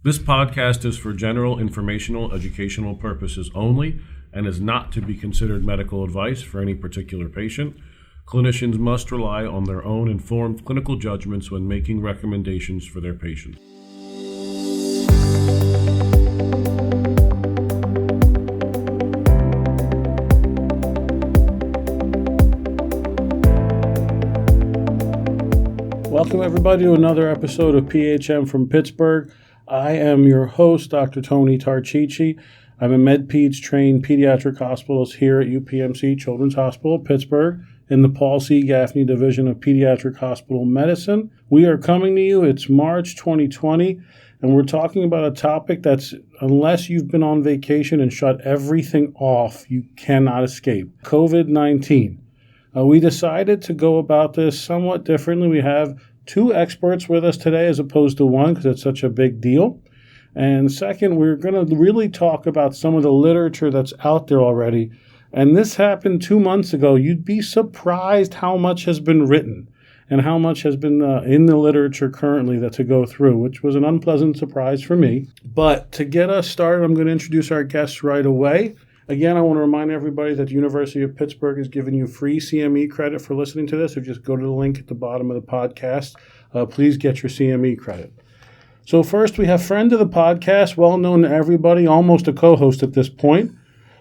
This podcast is for general informational, educational purposes only and is not to be considered medical advice for any particular patient. Clinicians must rely on their own informed clinical judgments when making recommendations for their patients. Welcome everybody to another episode of PHM from Pittsburgh. I am your host, Dr. Tony Tarchichi. I'm a MedPeds trained pediatric hospitalist here at UPMC Children's Hospital, Pittsburgh, in the Paul C. Gaffney Division of Pediatric Hospital Medicine. We are coming to you. It's March 2020, and we're talking about a topic that's, unless you've been on vacation and shut everything off, you cannot escape. COVID-19. We decided to go about this somewhat differently. We have two experts with us today as opposed to one because it's such a big deal. And second, we're going to really talk about some of the literature that's out there already. And this happened 2 months ago. You'd be surprised how much has been written and how much has been in the literature currently to go through, which was an unpleasant surprise for me. But to get us started, I'm going to introduce our guests right away. Again, I want to remind everybody that the University of Pittsburgh is giving you free CME credit for listening to this. So just go to the link at the bottom of the podcast. Please get your CME credit. So first, we have friend of the podcast, well-known to everybody, almost a co-host at this point,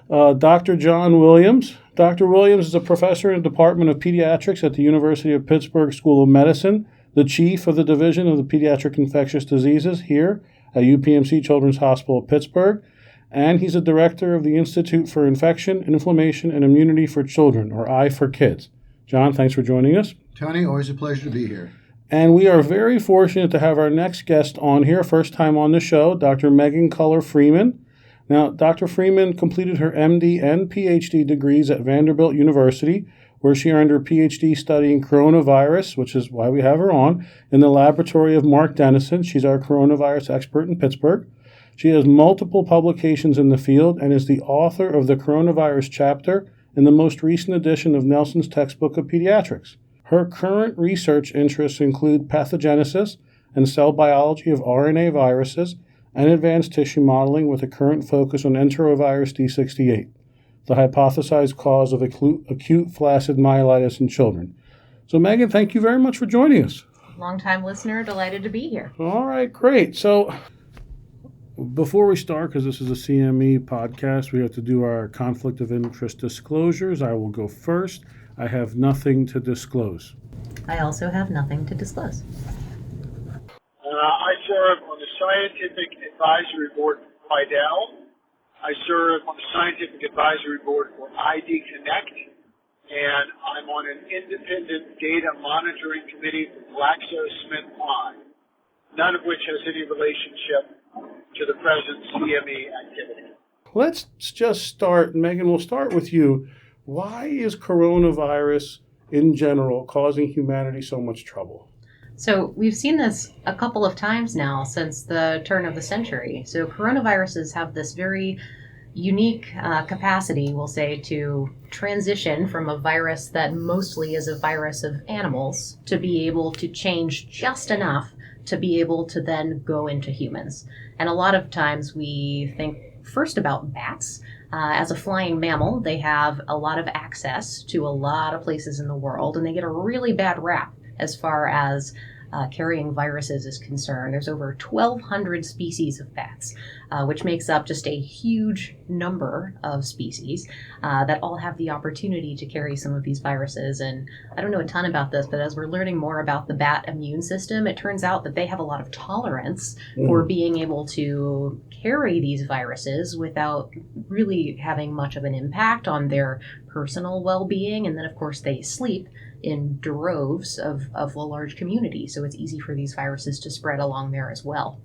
Dr. John Williams. Dr. Williams is a professor in the Department of Pediatrics at the University of Pittsburgh School of Medicine, the chief of the Division of the Pediatric Infectious Diseases here at UPMC Children's Hospital of Pittsburgh. And he's a director of the Institute for Infection, Inflammation, and Immunity for Children, or I4Kids. John, thanks for joining us. Tony, always a pleasure to be here. And we are very fortunate to have our next guest on here, first time on the show, Dr. Culler Freeman. Now, Dr. Freeman completed her MD and Ph.D. degrees at Vanderbilt University, where she earned her Ph.D. studying coronavirus, which is why we have her on, in the laboratory of Mark Dennison. She's our coronavirus expert in Pittsburgh. She has multiple publications in the field and is the author of the coronavirus chapter in the most recent edition of Nelson's Textbook of Pediatrics. Her current research interests include pathogenesis and cell biology of RNA viruses and advanced tissue modeling with a current focus on enterovirus D68, the hypothesized cause of acute flaccid myelitis in children. So Megan, thank you very much for joining us. Long-time listener, delighted to be here. All right, great. So before we start, because this is a CME podcast, we have to do our conflict of interest disclosures. I will go first. I have nothing to disclose. I also have nothing to disclose. I serve on the Scientific Advisory Board for Quidel. I serve on the Scientific Advisory Board for ID Connect, and I'm on an independent data monitoring committee for GlaxoSmithKline, none of which has any relationship to the present CME activity. Let's just start, Megan, we'll start with you. Why is coronavirus in general causing humanity so much trouble? So we've seen this a couple of times now since the turn of the century. So coronaviruses have this very unique capacity, we'll say, to transition from a virus that mostly is a virus of animals to be able to change just enough to be able to then go into humans. And a lot of times we think first about bats. As a flying mammal, they have a lot of access to a lot of places in the world, and they get a really bad rap as far as carrying viruses is concerned. There's over 1,200 species of bats, which makes up just a huge number of species that all have the opportunity to carry some of these viruses. And I don't know a ton about this, but as we're learning more about the bat immune system, it turns out that they have a lot of tolerance for being able to carry these viruses without really having much of an impact on their personal well-being. And then, of course, they sleep in droves of a large community, so it's easy for these viruses to spread along there as well.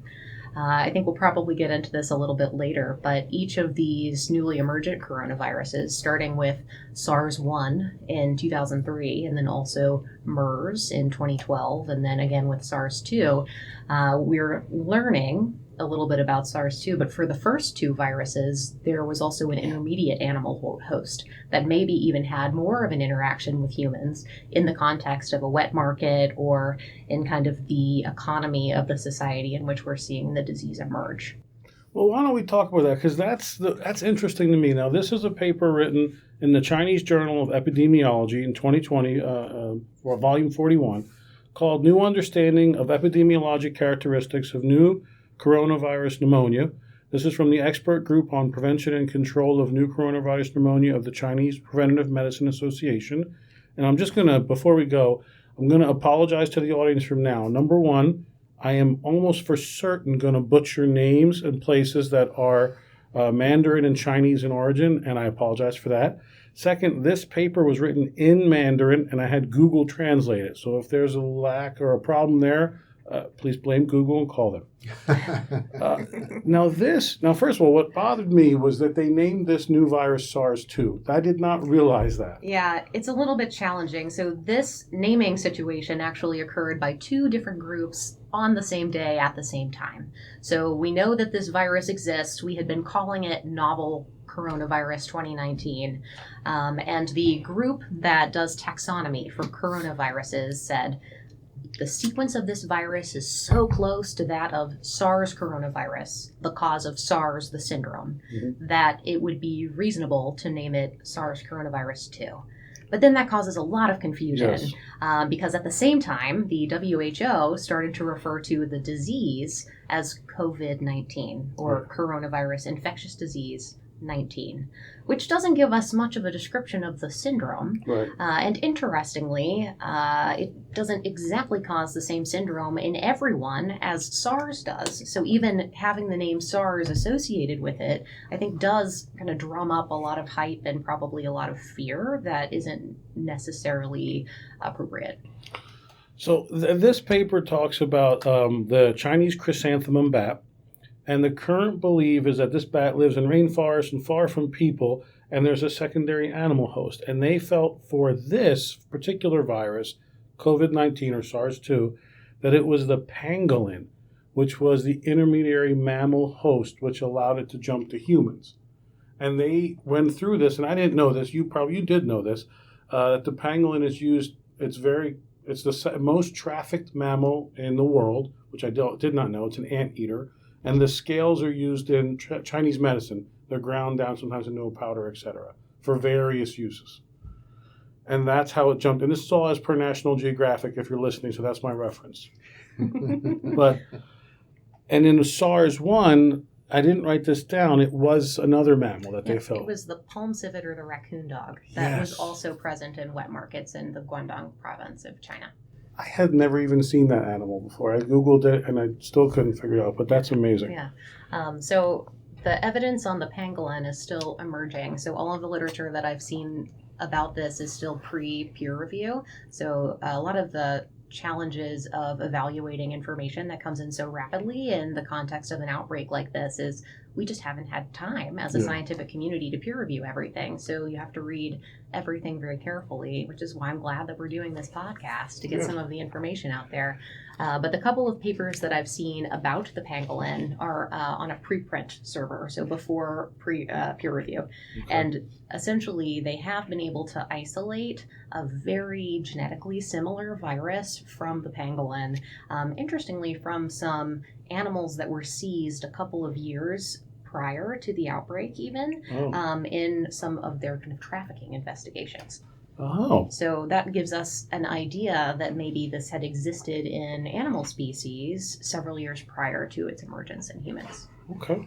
I think we'll probably get into this a little bit later, but each of these newly emergent coronaviruses, starting with SARS-1 in 2003, and then also MERS in 2012, and then again with SARS-2, we're learning a little bit about SARS-2, but for the first two viruses, there was also an intermediate animal host that maybe even had more of an interaction with humans in the context of a wet market or in kind of the economy of the society in which we're seeing the disease emerge. Well, why don't we talk about that? Because that's interesting to me. Now, this is a paper written in the Chinese Journal of Epidemiology in 2020, volume 41, called New Understanding of Epidemiologic Characteristics of New Coronavirus Pneumonia. This is from the expert group on prevention and control of new coronavirus pneumonia of the Chinese Preventive Medicine Association. And I'm just going to, before we go, I'm going to apologize to the audience from now. Number one, I am almost for certain going to butcher names and places that are Mandarin and Chinese in origin, and I apologize for that. Second, this paper was written in Mandarin, and I had Google translate it. So if there's a lack or a problem there, please blame Google and call them. Now, first of all, what bothered me was that they named this new virus SARS-2. I did not realize that. Yeah, it's a little bit challenging. So this naming situation actually occurred by two different groups on the same day at the same time. So we know that this virus exists. We had been calling it novel coronavirus 2019. And the group that does taxonomy for coronaviruses said, the sequence of this virus is so close to that of SARS coronavirus, the cause of SARS, the syndrome, that it would be reasonable to name it SARS coronavirus 2. But then that causes a lot of confusion because at the same time, the WHO started to refer to the disease as COVID-19 or coronavirus infectious disease 19, which doesn't give us much of a description of the syndrome. Right. And interestingly, it doesn't exactly cause the same syndrome in everyone as SARS does. So even having the name SARS associated with it, I think does kind of drum up a lot of hype and probably a lot of fear that isn't necessarily appropriate. So this paper talks about the Chinese chrysanthemum bat. And the current belief is that this bat lives in rainforests and far from people, and there's a secondary animal host. And they felt for this particular virus, COVID-19 or SARS-2, that it was the pangolin, which was the intermediary mammal host, which allowed it to jump to humans. And they went through this, and I didn't know this. You did know this. That the pangolin is used. It's the most trafficked mammal in the world, which I did not know. It's an anteater. And the scales are used in Chinese medicine. They're ground down sometimes into a powder, etc., for various uses. And that's how it jumped. And this is all as per National Geographic, if you're listening, so that's my reference. And in the SARS-1, I didn't write this down. It was another mammal that they felt. It was the palm civet or the raccoon dog that was also present in wet markets in the Guangdong province of China. I had never even seen that animal before. I Googled it, and I still couldn't figure it out, but that's amazing. Yeah. So the evidence on the pangolin is still emerging. So all of the literature that I've seen about this is still pre-peer review. So a lot of the challenges of evaluating information that comes in so rapidly in the context of an outbreak like this is we just haven't had time as a scientific community to peer review everything. So you have to read everything very carefully, which is why I'm glad that we're doing this podcast to get some of the information out there. But the couple of papers that I've seen about the pangolin are on a preprint server, so before peer review. Okay. And essentially, they have been able to isolate a very genetically similar virus from the pangolin. Interestingly, from some animals that were seized a couple of years prior to the outbreak even, in some of their kind of trafficking investigations. Oh. So that gives us an idea that maybe this had existed in animal species several years prior to its emergence in humans. Okay.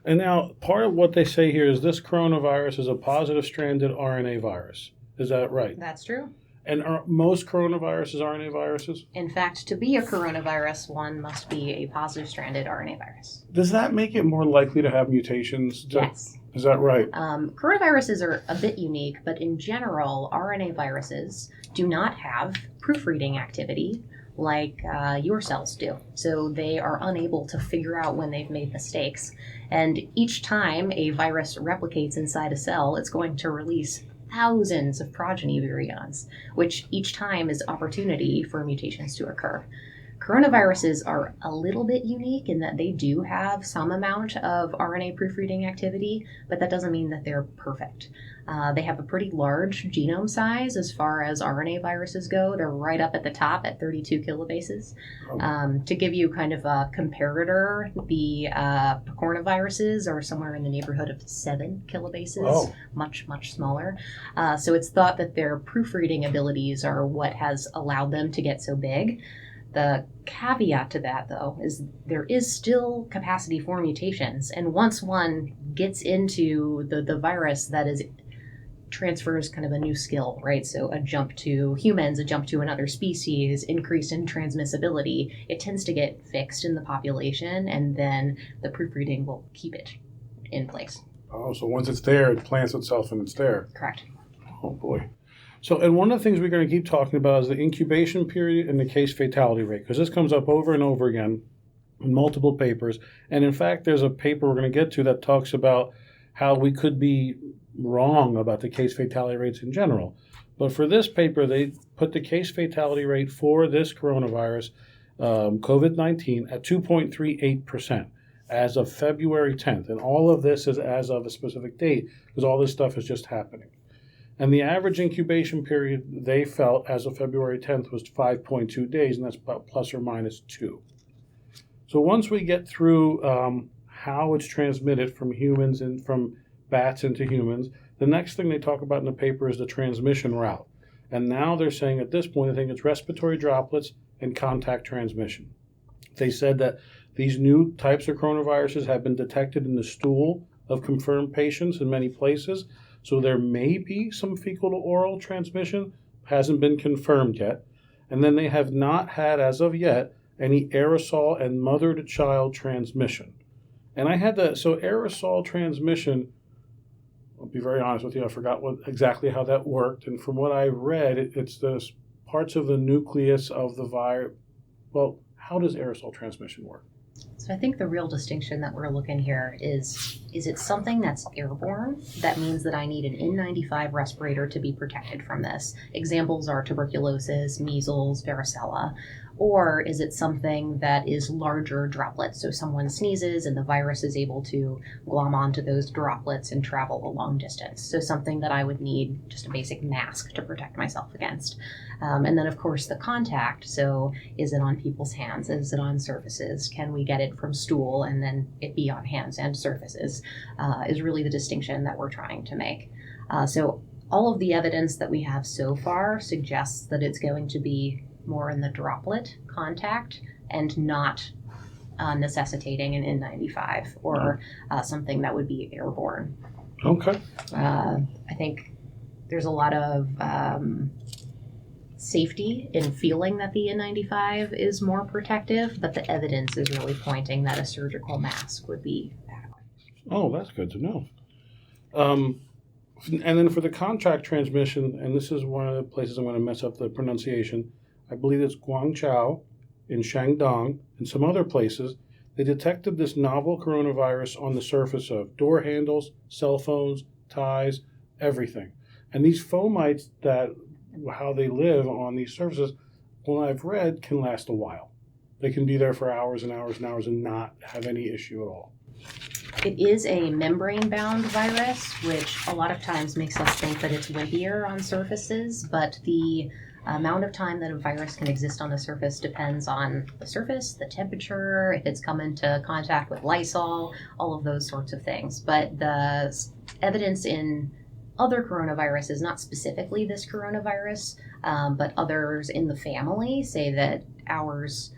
And now, part of what they say here is this coronavirus is a positive stranded RNA virus. Is that right? That's true. And are most coronaviruses RNA viruses? In fact, to be a coronavirus, one must be a positive stranded RNA virus. Does that make it more likely to have mutations? Yes. Is that right? Coronaviruses are a bit unique, but in general, RNA viruses do not have proofreading activity like your cells do. So they are unable to figure out when they've made mistakes. And each time a virus replicates inside a cell, it's going to release thousands of progeny virions, which each time is opportunity for mutations to occur. Coronaviruses are a little bit unique in that they do have some amount of RNA proofreading activity, but that doesn't mean that they're perfect. They have a pretty large genome size as far as RNA viruses go. They're right up at the top at 32 kilobases. To give you kind of a comparator, the coronaviruses are somewhere in the neighborhood of 7 kilobases, much, much smaller. So it's thought that their proofreading abilities are what has allowed them to get so big. The caveat to that, though, is there is still capacity for mutations. And once one gets into the virus, that is transfers kind of a new skill, right? So a jump to humans, a jump to another species, increase in transmissibility, it tends to get fixed in the population, and then the proofreading will keep it in place. Oh, so once it's there, it plants itself and it's there. Correct. Oh, boy. So, and one of the things we're going to keep talking about is the incubation period and the case fatality rate, because this comes up over and over again in multiple papers. And in fact, there's a paper we're going to get to that talks about how we could be wrong about the case fatality rates in general. But for this paper, they put the case fatality rate for this coronavirus, COVID-19, at 2.38% as of February 10th. And all of this is as of a specific date, because all this stuff is just happening. And the average incubation period they felt as of February 10th was 5.2 days, and that's about plus or minus 2. So once we get through how it's transmitted from humans and from bats into humans, the next thing they talk about in the paper is the transmission route. And now they're saying at this point, I think it's respiratory droplets and contact transmission. They said that these new types of coronaviruses have been detected in the stool of confirmed patients in many places. So there may be some fecal to oral transmission, hasn't been confirmed yet. And then they have not had, as of yet, any aerosol and mother to child transmission. And I had so aerosol transmission, I'll be very honest with you, I forgot exactly how that worked. And from what I read, it's the parts of the nucleus of the virus. Well, how does aerosol transmission work? So I think the real distinction that we're looking here is it something that's airborne? That means that I need an N95 respirator to be protected from this. Examples are tuberculosis, measles, varicella. Or is it something that is larger droplets? So someone sneezes and the virus is able to glom onto those droplets and travel a long distance. So something that I would need just a basic mask to protect myself against. And then, of course, the contact. So is it on people's hands? Is it on surfaces? Can we get it from stool and then it be on hands and surfaces? Is really the distinction that we're trying to make. So all of the evidence that we have so far suggests that it's going to be more in the droplet contact and not necessitating an N95 or something that would be airborne. Okay. I think there's a lot of safety in feeling that the N95 is more protective, but the evidence is really pointing that a surgical mask would be adequate. Oh, that's good to know. And then for the contact transmission, and this is one of the places I'm going to mess up the pronunciation, I believe it's Guangzhou, in Shandong, and some other places, they detected this novel coronavirus on the surface of door handles, cell phones, ties, everything. And these fomites, how they live on these surfaces, what I've read, can last a while. They can be there for hours and hours and hours and not have any issue at all. It is a membrane-bound virus, which a lot of times makes us think that it's wimpier on surfaces, but the amount of time that a virus can exist on a surface depends on the surface, the temperature, if it's come into contact with Lysol, all of those sorts of things. But the evidence in other coronaviruses, not specifically this coronavirus, but others in the family, say that hours,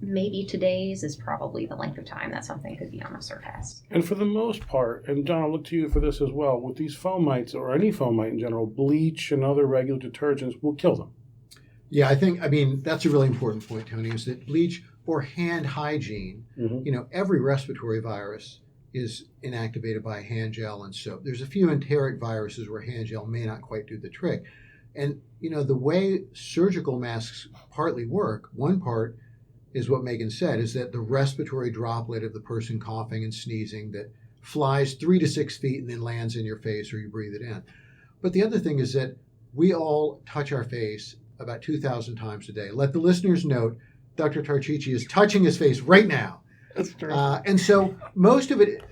maybe to days, is probably the length of time that something could be on a surface. And for the most part, and John, I'll look to you for this as well, with these fomites, or any fomite in general, bleach and other regular detergents will kill them. Yeah, I mean, that's a really important point, Tony, is that bleach or hand hygiene, every respiratory virus is inactivated by hand gel and soap. There's a few enteric viruses where hand gel may not quite do the trick. And, the way surgical masks partly work, one part is what Megan said, is that the respiratory droplet of the person coughing and sneezing that flies 3 to 6 feet and then lands in your face or you breathe it in. But the other thing is that we all touch our face about 2,000 times a day. Let the listeners note Dr. Tarchichi is touching his face right now. That's true. And so most of it,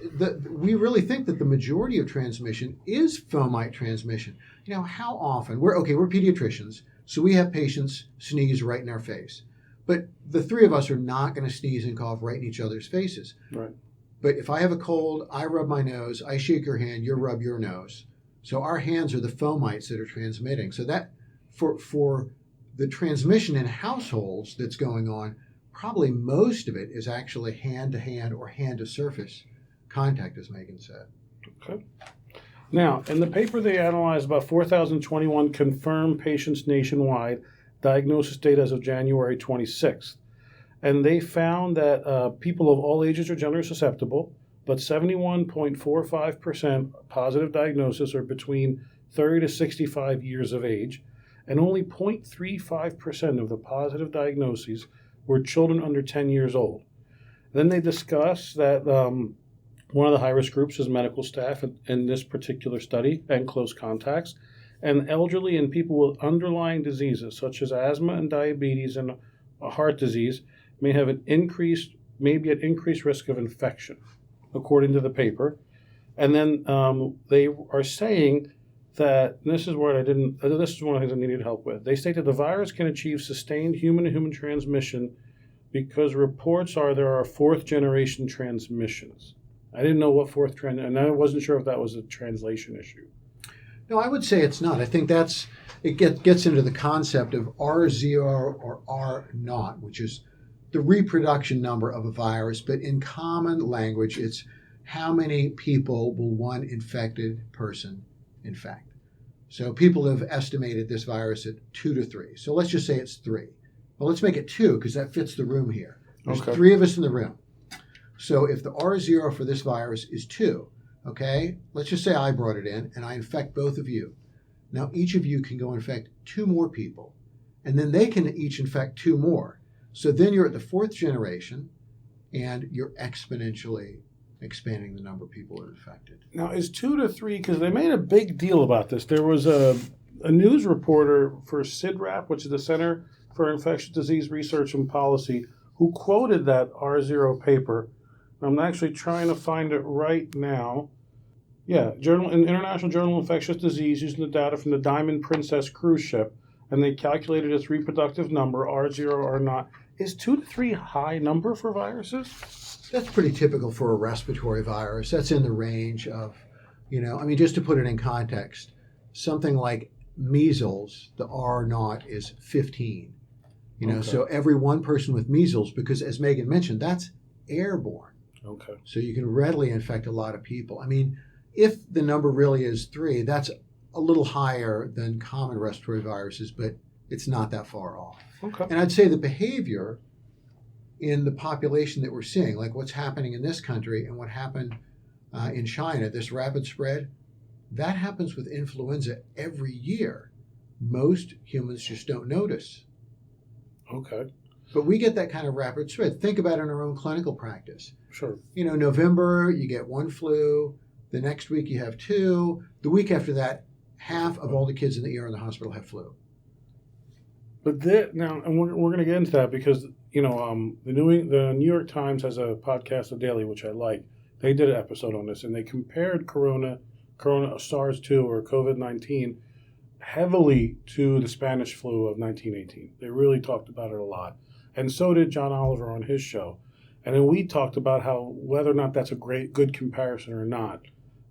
we really think that the majority of transmission is fomite transmission. You know, how often? We're pediatricians, so we have patients sneeze right in our face. But the three of us are not going to sneeze and cough right in each other's faces. Right. But if I have a cold, I rub my nose, I shake your hand, you rub your nose. So our hands are the fomites that are transmitting. So that for the transmission in households that's going on, probably most of it is actually hand-to-hand or hand-to-surface contact, as Megan said. Okay. Now, in the paper, they analyzed about 4,021 confirmed patients nationwide, diagnosis data as of January 26th. And they found that people of all ages are generally susceptible, but 71.45% positive diagnosis are between 30 to 65 years of age, and only 0.35% of the positive diagnoses were children under 10 years old. Then they discussed that one of the high-risk groups is medical staff in this particular study and close contacts, and elderly and people with underlying diseases such as asthma and diabetes and heart disease may have an increased risk of infection, according to the paper. And then they are saying that, and this is one of the things I needed help with. They state that the virus can achieve sustained human-to-human transmission because reports are there are fourth-generation transmissions. I didn't know what and I wasn't sure if that was a translation issue. No, I would say it's not. I think it gets into the concept of R0 or R0, which is the reproduction number of a virus, but in common language, it's how many people will one infected person infect. So people have estimated this virus at 2 to 3. So let's just say it's 3. Well, let's make it 2 because that fits the room here. There's 3 of us in the room. So if the R0 for this virus is 2, okay, let's just say I brought it in and I infect both of you. Now each of you can go infect 2 more people, and then they can each infect 2 more. So then you're at the 4th generation, and you're exponentially expanding the number of people that are infected. Now, is 2 to 3, because they made a big deal about this. There was a news reporter for CIDRAP, which is the Center for Infectious Disease Research and Policy, who quoted that R0 paper. I'm actually trying to find it right now. Yeah, International Journal of Infectious Disease, using the data from the Diamond Princess cruise ship, and they calculated its reproductive number, R0 or not. Is 2 to 3 high number for viruses? That's pretty typical for a respiratory virus. That's in the range of, just to put it in context, something like measles, the R0 is 15. So every one person with measles, because as Megan mentioned, that's airborne. Okay. So you can readily infect a lot of people. I mean, if the number really is 3, that's a little higher than common respiratory viruses, but it's not that far off. Okay. And I'd say the behavior in the population that we're seeing, like what's happening in this country and what happened in China, this rapid spread, that happens with influenza every year. Most humans just don't notice. Okay. But we get that kind of rapid spread. Think about it in our own clinical practice. Sure. November, you get 1 flu. The next week, you have 2. The week after that, half of all the kids in the ER in the hospital have flu. But now, and we're going to get into that because, the New York Times has a podcast, The Daily, which I like. They did an episode on this, and they compared Corona SARS-2 or COVID-19 heavily to the Spanish flu of 1918. They really talked about it a lot. And so did John Oliver on his show. And then we talked about whether or not that's a good comparison or not,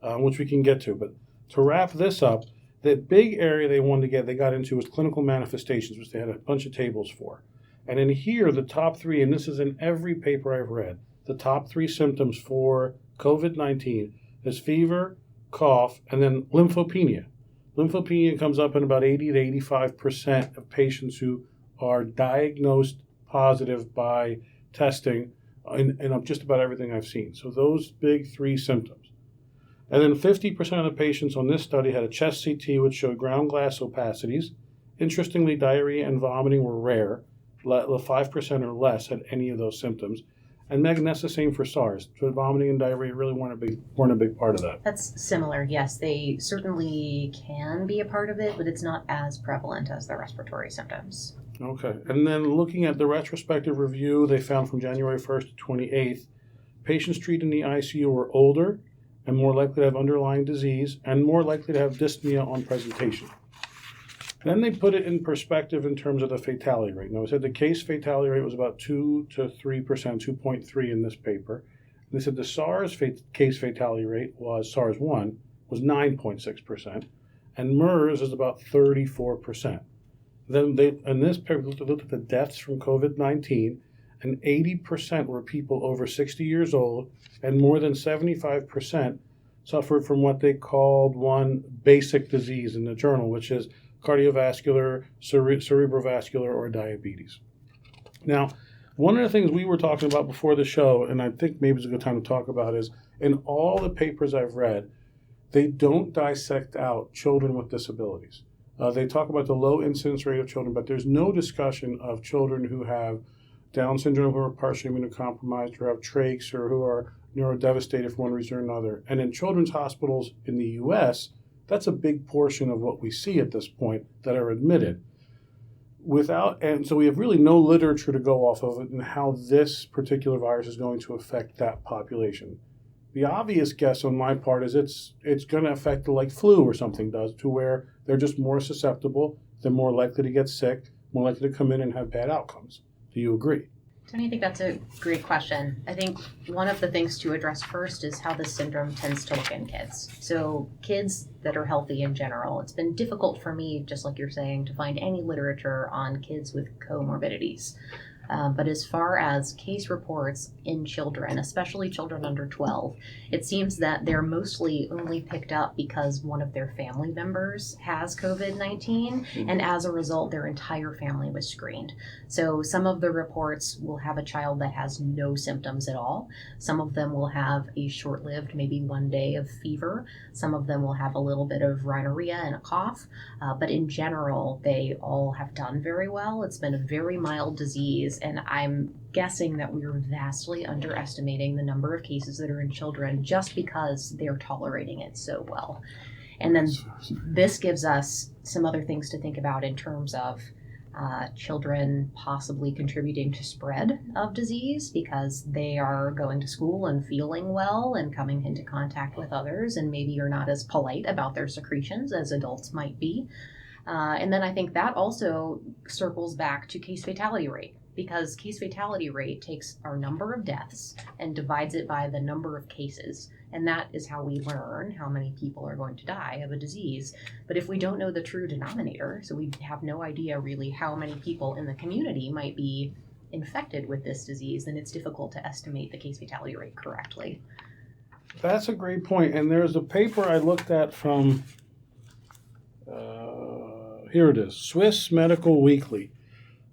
which we can get to. But to wrap this up, the big area they got into was clinical manifestations, which they had a bunch of tables for. And in here, the top 3, and this is in every paper I've read, the top 3 symptoms for COVID-19 is fever, cough, and then lymphopenia. Lymphopenia comes up in about 80 to 85% of patients who are diagnosed positive by testing in just about everything I've seen. So those big 3 symptoms. And then 50% of the patients on this study had a chest CT which showed ground glass opacities. Interestingly, diarrhea and vomiting were rare. 5% or less had any of those symptoms. And Megan, that's the same for SARS. So vomiting and diarrhea really weren't a big part of that. That's similar, yes. They certainly can be a part of it, but it's not as prevalent as the respiratory symptoms. Okay. And then looking at the retrospective review, they found from January 1st to 28th, patients treated in the ICU were older and more likely to have underlying disease and more likely to have dyspnea on presentation. Then they put it in perspective in terms of the fatality rate. Now, it said the case fatality rate was about 2 to 3%, 2.3 in this paper. They said the SARS case fatality rate was, SARS-1, was 9.6%, and MERS is about 34%. Then they, in this paper, looked at the deaths from COVID-19, and 80% were people over 60 years old, and more than 75% suffered from what they called one basic disease in the journal, which is cardiovascular, cerebrovascular, or diabetes. Now, one of the things we were talking about before the show, and I think maybe it's a good time to talk about, is in all the papers I've read, they don't dissect out children with disabilities. They talk about the low incidence rate of children, but there's no discussion of children who have Down syndrome, who are partially immunocompromised, or have trachs, or who are neurodevastated for one reason or another. And in children's hospitals in the U.S., that's a big portion of what we see at this point that are admitted. And so we have really no literature to go off of it and how this particular virus is going to affect that population. The obvious guess on my part is it's going to affect like flu or something does, to where they're just more susceptible, they're more likely to get sick, more likely to come in and have bad outcomes. Do you agree? Tony, I think that's a great question. I think one of the things to address first is how this syndrome tends to look in kids. So kids that are healthy in general, it's been difficult for me, just like you're saying, to find any literature on kids with comorbidities. But as far as case reports in children, especially children under 12, it seems that they're mostly only picked up because one of their family members has COVID-19, and as a result, their entire family was screened. So some of the reports will have a child that has no symptoms at all. Some of them will have a short-lived, maybe 1 day of fever. Some of them will have a little bit of rhinorrhea and a cough. But in general, they all have done very well. It's been a very mild disease. And I'm guessing that we are vastly underestimating the number of cases that are in children just because they're tolerating it so well. And then this gives us some other things to think about in terms of children possibly contributing to spread of disease because they are going to school and feeling well and coming into contact with others, and maybe are not as polite about their secretions as adults might be. And then I think that also circles back to case fatality rate, because case fatality rate takes our number of deaths and divides it by the number of cases. And that is how we learn how many people are going to die of a disease. But if we don't know the true denominator, so we have no idea really how many people in the community might be infected with this disease, then it's difficult to estimate the case fatality rate correctly. That's a great point. And there's a paper I looked at from, here it is, Swiss Medical Weekly.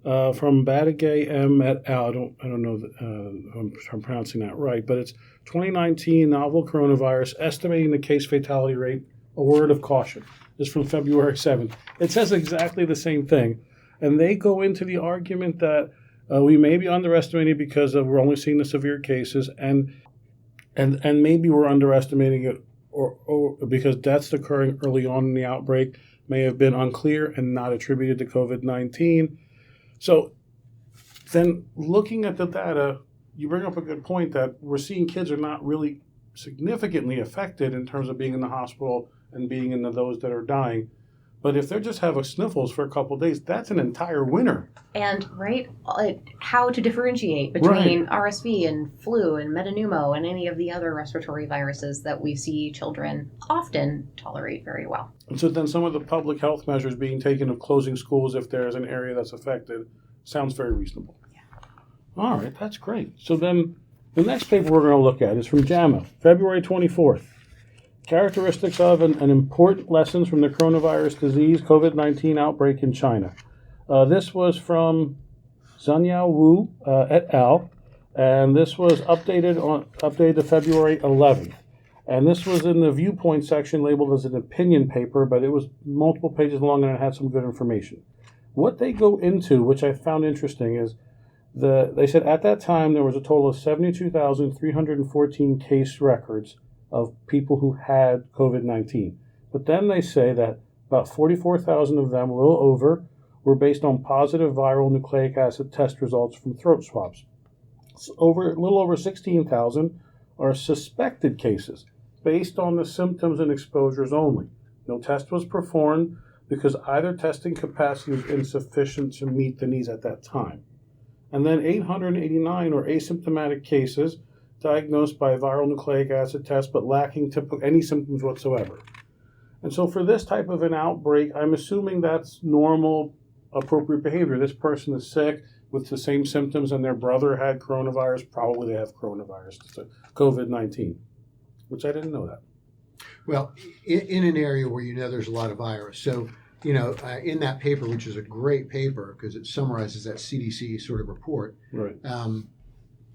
From Badegay M. et al. I don't know if I'm pronouncing that right, but it's 2019 novel coronavirus estimating the case fatality rate, a word of caution. This is from February 7th. It says exactly the same thing. And they go into the argument that we may be underestimating because we're only seeing the severe cases, and maybe we're underestimating it or because deaths occurring early on in the outbreak may have been unclear and not attributed to COVID-19. So then looking at the data, you bring up a good point that we're seeing kids are not really significantly affected in terms of being in the hospital and being in those that are dying. But if they just have a sniffles for a couple of days, that's an entire winter. And, how to differentiate between RSV and flu and metapneumo and any of the other respiratory viruses that we see children often tolerate very well. And so then some of the public health measures being taken of closing schools if there's an area that's affected sounds very reasonable. Yeah. All right, that's great. So then the next paper we're going to look at is from JAMA, February 24th. Characteristics of and important lessons from the coronavirus disease COVID-19 outbreak in China. This was from Zhanyao Wu et al., and this was updated to February 11th. And this was in the viewpoint section labeled as an opinion paper, but it was multiple pages long and it had some good information. What they go into, which I found interesting, is they said at that time there was a total of 72,314 case records of people who had COVID-19. But then they say that about 44,000 of them, a little over, were based on positive viral nucleic acid test results from throat swabs. So a little over 16,000 are suspected cases based on the symptoms and exposures only. No test was performed because either testing capacity was insufficient to meet the needs at that time. And then 889 are asymptomatic cases diagnosed by viral nucleic acid test but lacking any symptoms whatsoever. And so for this type of an outbreak, I'm assuming that's normal, appropriate behavior. This person is sick with the same symptoms and their brother had coronavirus. Probably they have coronavirus, COVID-19, which I didn't know that. Well, in an area where there's a lot of virus. So, in that paper, which is a great paper because it summarizes that CDC sort of report, Right.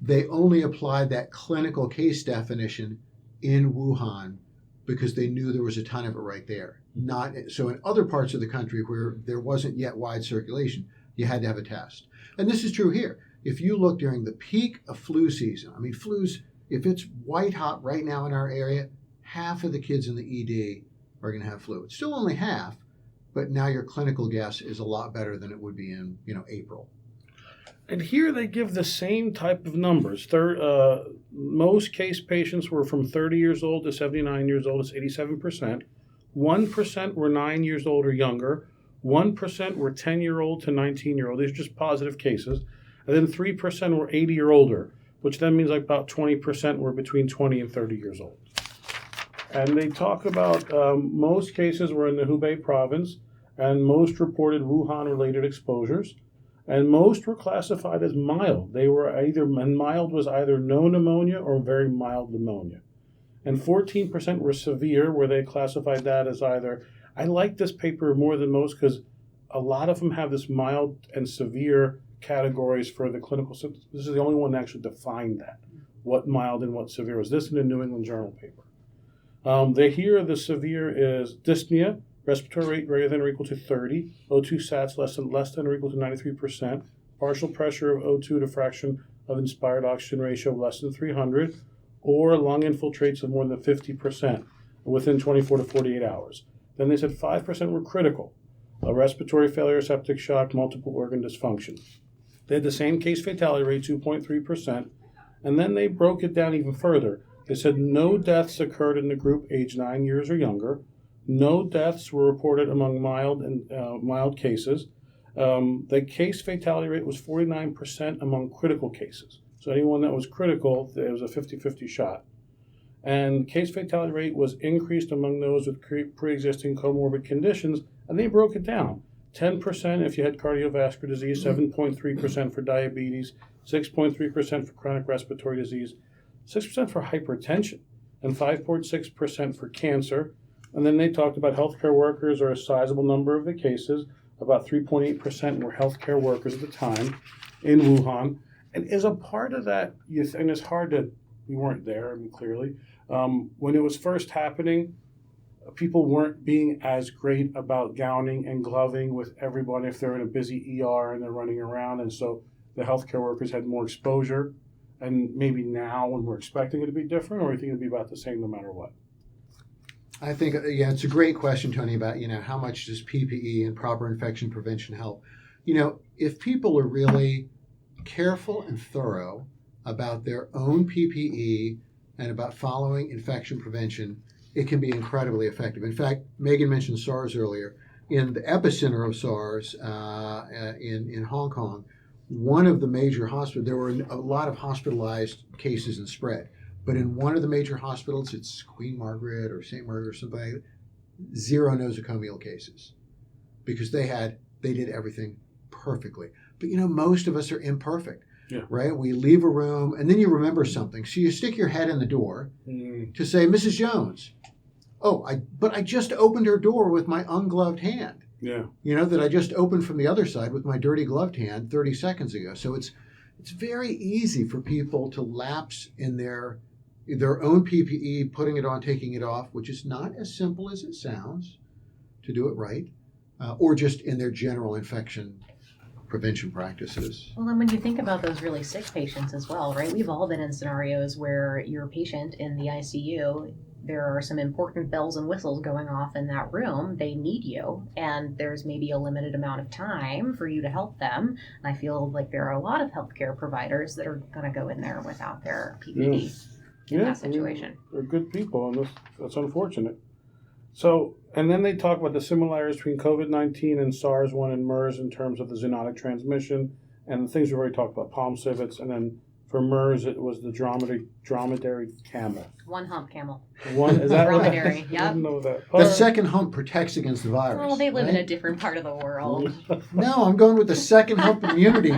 They only applied that clinical case definition in Wuhan because they knew there was a ton of it right there. So in other parts of the country where there wasn't yet wide circulation, you had to have a test. And this is true here. If you look during the peak of flu season, flu's, if it's white hot right now in our area, half of the kids in the ED are going to have flu. It's still only half, but now your clinical guess is a lot better than it would be in, April. And here they give the same type of numbers. Most case patients were from 30 years old to 79 years old. It's 87%. 1% were 9 years old or younger. 1% were 10-year-old to 19-year-old. These are just positive cases. And then 3% were 80 or older, which then means like about 20% were between 20 and 30 years old. And they talk about most cases were in the Hubei province, and most reported Wuhan-related exposures. And most were classified as mild. And mild was either no pneumonia or very mild pneumonia. And 14% were severe, where they classified that as either, I like this paper more than most because a lot of them have this mild and severe categories for the clinical symptoms. This is the only one that actually defined that, what mild and what severe was. This in the New England Journal paper. The severe is dyspnea, respiratory rate greater than or equal to 30, O2 sats less than or equal to 93%, partial pressure of O2 to fraction of inspired oxygen ratio less than 300, or lung infiltrates of more than 50% within 24 to 48 hours. Then they said 5% were critical, a respiratory failure, septic shock, multiple organ dysfunction. They had the same case fatality rate, 2.3%, and then they broke it down even further. They said no deaths occurred in the group age 9 years or younger. No deaths were reported among mild cases. The case fatality rate was 49% among critical cases. So anyone that was critical, it was a 50-50 shot. And case fatality rate was increased among those with pre-existing comorbid conditions, and they broke it down. 10% if you had cardiovascular disease, 7.3% for diabetes, 6.3% for chronic respiratory disease, 6% for hypertension, and 5.6% for cancer. And then they talked about healthcare workers are a sizable number of the cases. About 3.8% were healthcare workers at the time in Wuhan. And as a part of that, and it's hard to, we weren't there, clearly. When it was first happening, people weren't being as great about gowning and gloving with everyone if they're in a busy ER and they're running around. And so the healthcare workers had more exposure. And maybe now when we're expecting it to be different, or you think it'd be about the same no matter what? I think, it's a great question, Tony, about, how much does PPE and proper infection prevention help? If people are really careful and thorough about their own PPE and about following infection prevention, it can be incredibly effective. In fact, Megan mentioned SARS earlier. In the epicenter of SARS in Hong Kong, one of the major hospitals, there were a lot of hospitalized cases and spread. But in one of the major hospitals, it's Queen Margaret or St. Margaret or something like that, 0 nosocomial cases because they did everything perfectly. But most of us are imperfect, right? We leave a room and then you remember something. So you stick your head in the door to say, Mrs. Jones, but I just opened her door with my ungloved hand. Yeah. That I just opened from the other side with my dirty gloved hand 30 seconds ago. So it's very easy for people to lapse in their own PPE, putting it on, taking it off, which is not as simple as it sounds to do it right, or just in their general infection prevention practices. Well, and when you think about those really sick patients as well, right? We've all been in scenarios where you're a patient in the ICU, there are some important bells and whistles going off in that room. They need you, and there's maybe a limited amount of time for you to help them. And I feel like there are a lot of healthcare providers that are going to go in there without their PPE in that situation. They're good people, and that's unfortunate. So, and then they talk about the similarities between COVID-19 and SARS-1 and MERS in terms of the zoonotic transmission and the things we've already talked about, palm civets, and then for MERS, it was the dromedary camel. One hump camel. Is that dromedary? What yep. I didn't know that. The second hump protects against the virus. Well, they live right? in a different part of the world. No, I'm going with the second hump immunity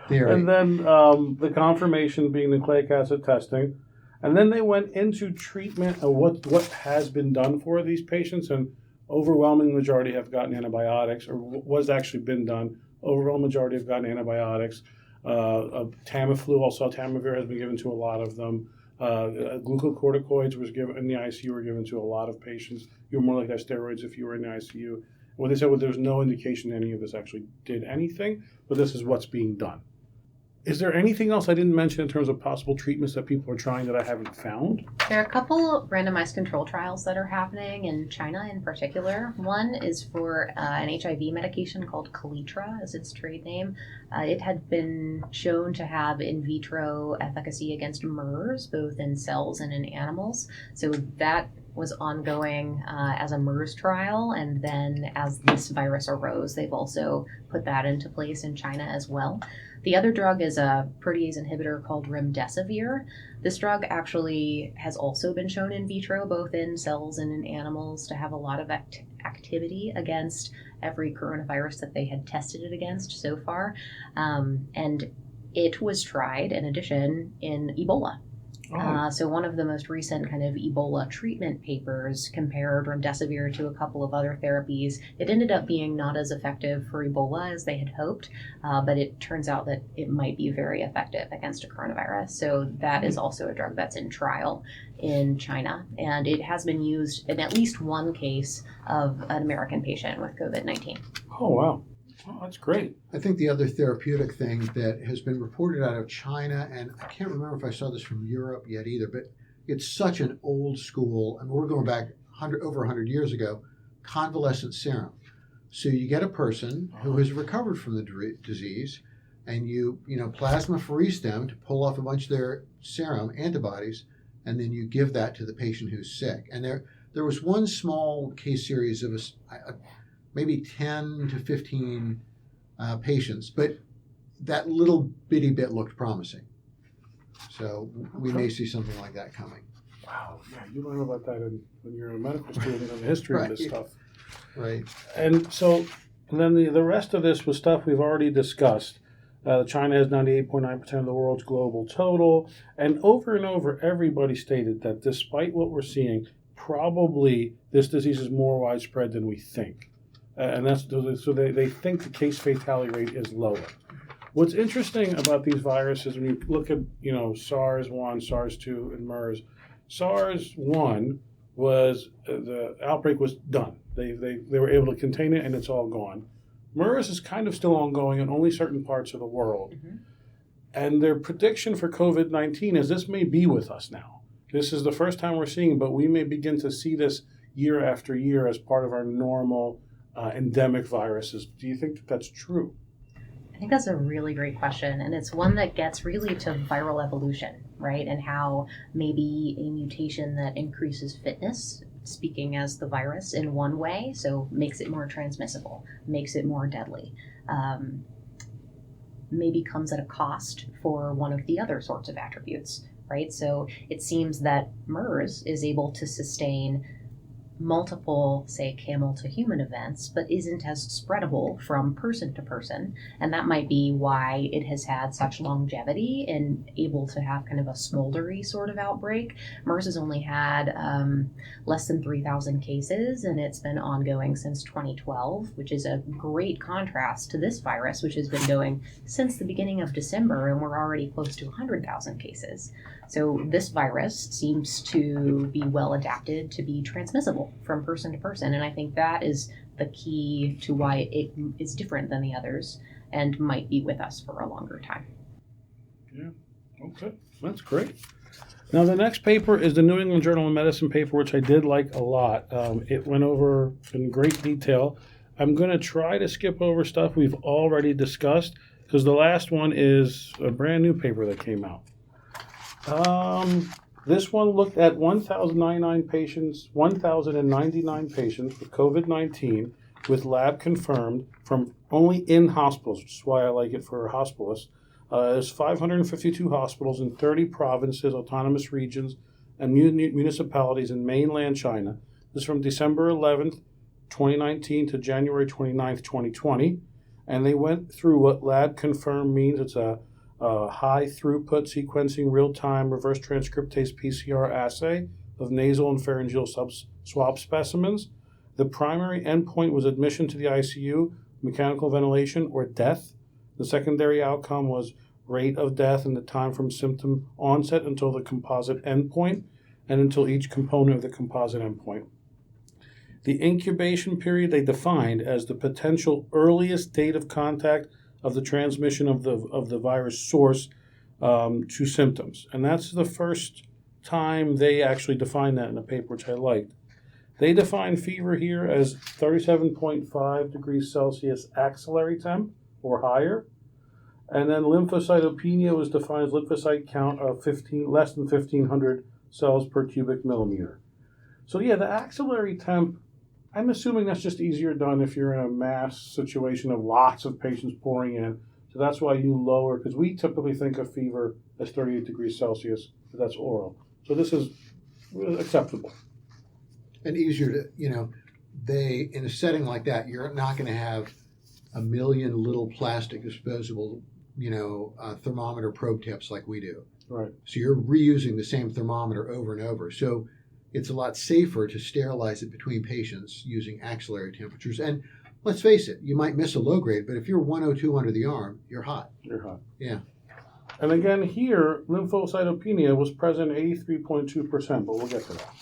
theory. And then the confirmation being nucleic acid testing. And then they went into treatment of what has been done for these patients, and overwhelming majority have gotten antibiotics, or what's actually been done. Overwhelming majority have gotten antibiotics. Tamiflu, also Tamiflu has been given to a lot of them. Glucocorticoids was given in the ICU, were given to a lot of patients. You were more likely to have steroids if you were in the ICU. What they said was there's no indication any of this actually did anything, but this is what's being done. Is there anything else I didn't mention in terms of possible treatments that people are trying that I haven't found? There are a couple randomized control trials that are happening in China in particular. One is for an HIV medication called Kaletra, is its trade name. It had been shown to have in vitro efficacy against MERS, both in cells and in animals. So that was ongoing as a MERS trial, and then as this virus arose, they've also put that into place in China as well. The other drug is a protease inhibitor called remdesivir. This drug actually has also been shown in vitro, both in cells and in animals, to have a lot of activity against every coronavirus that they had tested it against so far. And it was tried, in addition, in Ebola. So one of the most recent kind of Ebola treatment papers compared remdesivir to a couple of other therapies. It ended up being not as effective for Ebola as they had hoped, but it turns out that it might be very effective against a coronavirus. So that is also a drug that's in trial in China, and it has been used in at least one case of an American patient with COVID-19. Oh, wow. Oh, that's great. I think the other therapeutic thing that has been reported out of China, and I can't remember if I saw this from Europe yet either, but it's such an old school, and we're going back over 100 years ago, convalescent serum. So you get a person who has recovered from the disease, and you plasmapherese them to pull off a bunch of their serum antibodies, and then you give that to the patient who's sick. And there was one small case series of maybe 10 to 15 patients, but that little bitty bit looked promising. So we may see something like that coming. Wow, yeah, you learn about that when you're a medical student and the history of this stuff. Right. And then the rest of this was stuff we've already discussed. China has 98.9% of the world's global total. And over, everybody stated that despite what we're seeing, probably this disease is more widespread than we think. And that's so they think the case fatality rate is lower. What's interesting about these viruses, when you look at SARS-1, SARS-2, and MERS, SARS-1 was the outbreak was done. They were able to contain it, and it's all gone. MERS is kind of still ongoing in only certain parts of the world. Mm-hmm. And their prediction for COVID-19 is this may be with us now. This is the first time we're seeing it, but we may begin to see this year after year as part of our normal endemic viruses. Do you think that's true? I think that's a really great question, and it's one that gets really to viral evolution, right? And how maybe a mutation that increases fitness, speaking as the virus in one way, so makes it more transmissible, makes it more deadly, maybe comes at a cost for one of the other sorts of attributes, right? So it seems that MERS is able to sustain multiple, say, camel to human events, but isn't as spreadable from person to person. And that might be why it has had such longevity and able to have kind of a smoldery sort of outbreak. MERS has only had less than 3,000 cases, and it's been ongoing since 2012, which is a great contrast to this virus, which has been going since the beginning of December, and we're already close to 100,000 cases. So this virus seems to be well adapted to be transmissible from person to person, and I think that is the key to why it is different than the others and might be with us for a longer time. Yeah, okay, that's great. Now, the next paper is the New England Journal of Medicine paper, which I did like a lot. It went over in great detail. I'm going to try to skip over stuff we've already discussed because the last one is a brand new paper that came out. This one looked at 1,099 patients with COVID-19 with lab confirmed from only in hospitals, which is why I like it for hospitalists. There's 552 hospitals in 30 provinces, autonomous regions, and municipalities in mainland China. This is from December 11th, 2019 to January 29th, 2020. And they went through what lab confirmed means. It's a high throughput sequencing real-time reverse transcriptase PCR assay of nasal and pharyngeal swab specimens. The primary endpoint was admission to the ICU, mechanical ventilation, or death. The secondary outcome was rate of death and the time from symptom onset until the composite endpoint and until each component of the composite endpoint. The incubation period they defined as the potential earliest date of contact of the transmission of the virus source to symptoms. And that's the first time they actually defined that in a paper, which I liked. They define fever here as 37.5 degrees Celsius axillary temp or higher. And then lymphocytopenia was defined as lymphocyte count of less than 1,500 cells per cubic millimeter. So yeah, the axillary temp, I'm assuming that's just easier done if you're in a mass situation of lots of patients pouring in. So that's why you lower, because we typically think of fever as 38 degrees Celsius, but that's oral. So this is acceptable. And easier to, in a setting like that, you're not going to have a million little plastic disposable, thermometer probe tips like we do. Right. So you're reusing the same thermometer over and over. So it's a lot safer to sterilize it between patients using axillary temperatures. And let's face it, you might miss a low grade, but if you're 102 under the arm, you're hot. You're hot. Yeah. And again, here, lymphocytopenia was present 83.2%, but we'll get to that.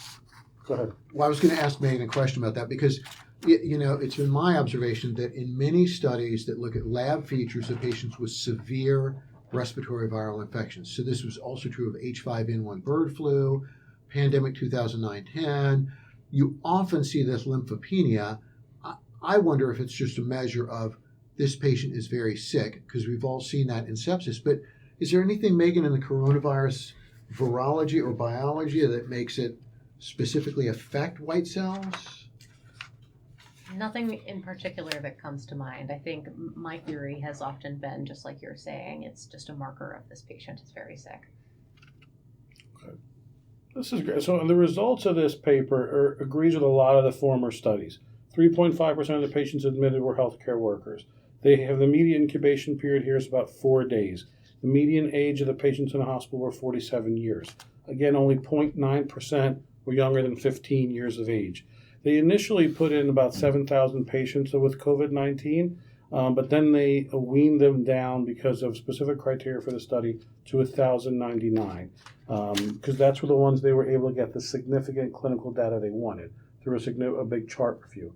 Go ahead. Well, I was going to ask Megan a question about that because, it's been my observation that in many studies that look at lab features of patients with severe respiratory viral infections, so this was also true of H5N1 bird flu, pandemic 2009-10, you often see this lymphopenia. I wonder if it's just a measure of this patient is very sick, because we've all seen that in sepsis. But is there anything, Megan, in the coronavirus virology or biology that makes it specifically affect white cells? Nothing in particular that comes to mind. I think my theory has often been, just like you're saying, it's just a marker of this patient is very sick. Okay. This is great. So the results of this paper agrees with a lot of the former studies. 3.5% of the patients admitted were healthcare workers. They have the median incubation period here is about 4 days. The median age of the patients in the hospital were 47 years. Again, only 0.9% were younger than 15 years of age. They initially put in about 7,000 patients with COVID-19, but then they weaned them down because of specific criteria for the study to 1,099, because that's were the ones they were able to get the significant clinical data they wanted through a big chart review.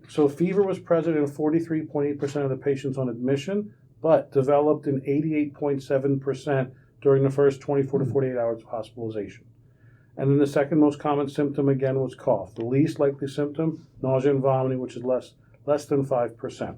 So fever was present in 43.8% of the patients on admission, but developed in 88.7% during the first 24 to 48 hours of hospitalization. And then the second most common symptom, again, was cough. The least likely symptom, nausea and vomiting, which is less than 5%.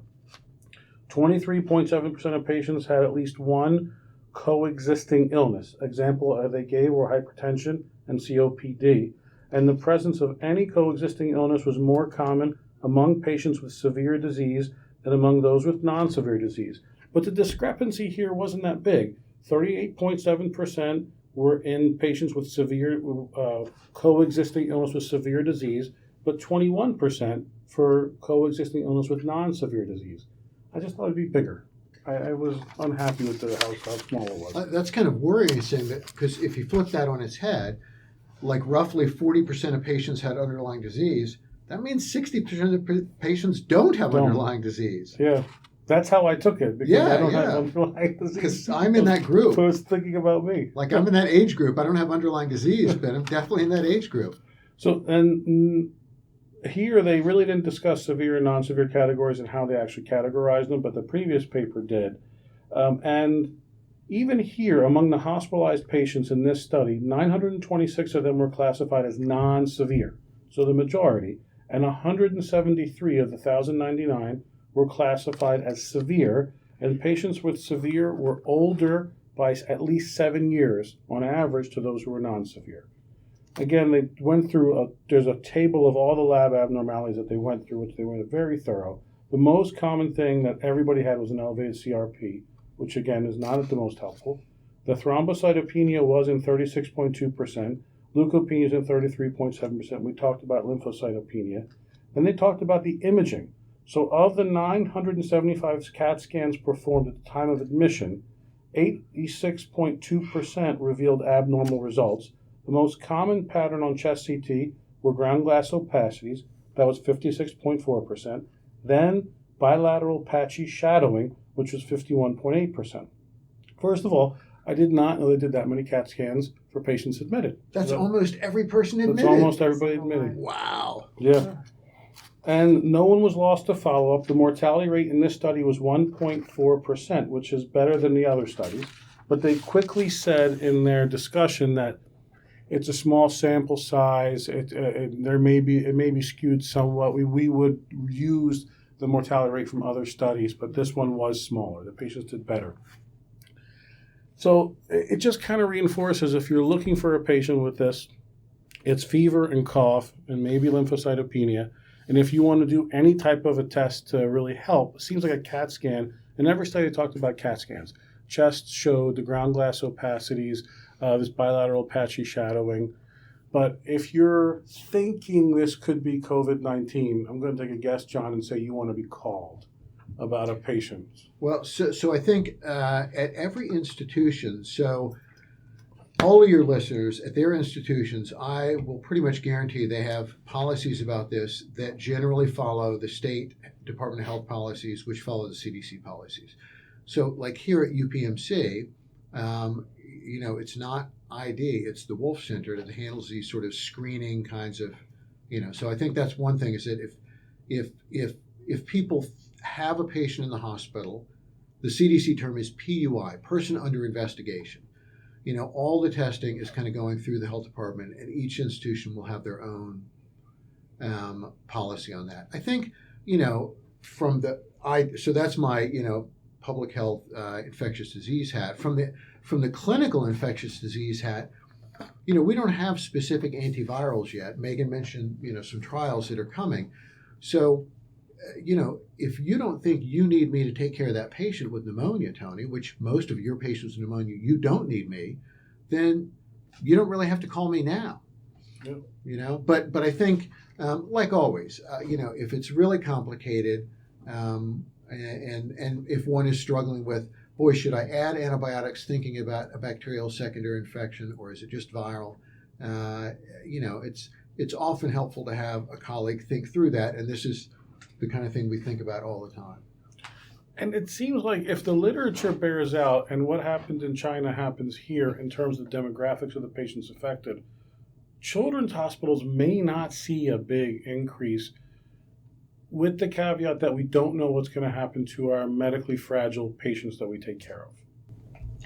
23.7% of patients had at least one coexisting illness. Example they gave were hypertension and COPD. And the presence of any coexisting illness was more common among patients with severe disease than among those with non-severe disease. But the discrepancy here wasn't that big. 38.7% were in patients with severe coexisting illness with severe disease, but 21% for coexisting illness with non-severe disease. I just thought it'd be bigger. I was unhappy with how small it was. That's kind of worrying, because if you flip that on its head, like roughly 40% of patients had underlying disease, that means 60% of patients don't have underlying disease. Yeah. That's how I took it, because I don't have underlying disease. Because I'm in that group. So it's thinking about me. Like I'm in that age group. I don't have underlying disease, but I'm definitely in that age group. So, and here they really didn't discuss severe and non-severe categories and how they actually categorized them, but the previous paper did. And Even here, among the hospitalized patients in this study, 926 of them were classified as non-severe, so the majority, and 173 of the 1,099 were classified as severe, and patients with severe were older by at least 7 years on average to those who were non-severe. Again, they went through, there's a table of all the lab abnormalities that they went through, which they were very thorough. The most common thing that everybody had was an elevated CRP, which again is not the most helpful. The thrombocytopenia was in 36.2%, leukopenia is in 33.7%. We talked about lymphocytopenia. Then they talked about the imaging. So of the 975 CAT scans performed at the time of admission, 86.2% revealed abnormal results. The most common pattern on chest CT were ground glass opacities, that was 56.4%. Then bilateral patchy shadowing, which was 51.8%. First of all, I did not know they did that many CAT scans for patients admitted. That's almost every person admitted. That's almost everybody admitted. Wow. Yeah. And no one was lost to follow-up. The mortality rate in this study was 1.4%, which is better than the other studies. But they quickly said in their discussion that it's a small sample size. It may be skewed somewhat. We would use the mortality rate from other studies, but this one was smaller. The patients did better. So it just kind of reinforces, if you're looking for a patient with this, it's fever and cough and maybe lymphocytopenia. And if you want to do any type of a test to really help, it seems like a CAT scan. In every study talked about CAT scans. Chest showed the ground glass opacities, this bilateral patchy shadowing. But if you're thinking this could be COVID-19, I'm going to take a guess, John, and say you want to be called about a patient. Well, so I think at every institution, so all of your listeners at their institutions, I will pretty much guarantee they have policies about this that generally follow the state Department of Health policies, which follow the CDC policies. So like here at UPMC, it's not ID, it's the Wolf Center that handles these sort of screening kinds of, so I think that's one thing, is that if people have a patient in the hospital, the CDC term is PUI, person under investigation. All the testing is kind of going through the health department, and each institution will have their own policy on that. I think, so that's my, public health infectious disease hat. From the clinical infectious disease hat, we don't have specific antivirals yet. Megan mentioned, some trials that are coming. So, if you don't think you need me to take care of that patient with pneumonia, Tony, which most of your patients with pneumonia, you don't need me, then you don't really have to call me now. Yeah. But I think, like always, if it's really complicated, and if one is struggling with, boy, should I add antibiotics thinking about a bacterial secondary infection, or is it just viral? It's often helpful to have a colleague think through that, and this is the kind of thing we think about all the time. And it seems like if the literature bears out and what happened in China happens here in terms of the demographics of the patients affected, children's hospitals may not see a big increase, with the caveat that we don't know what's going to happen to our medically fragile patients that we take care of.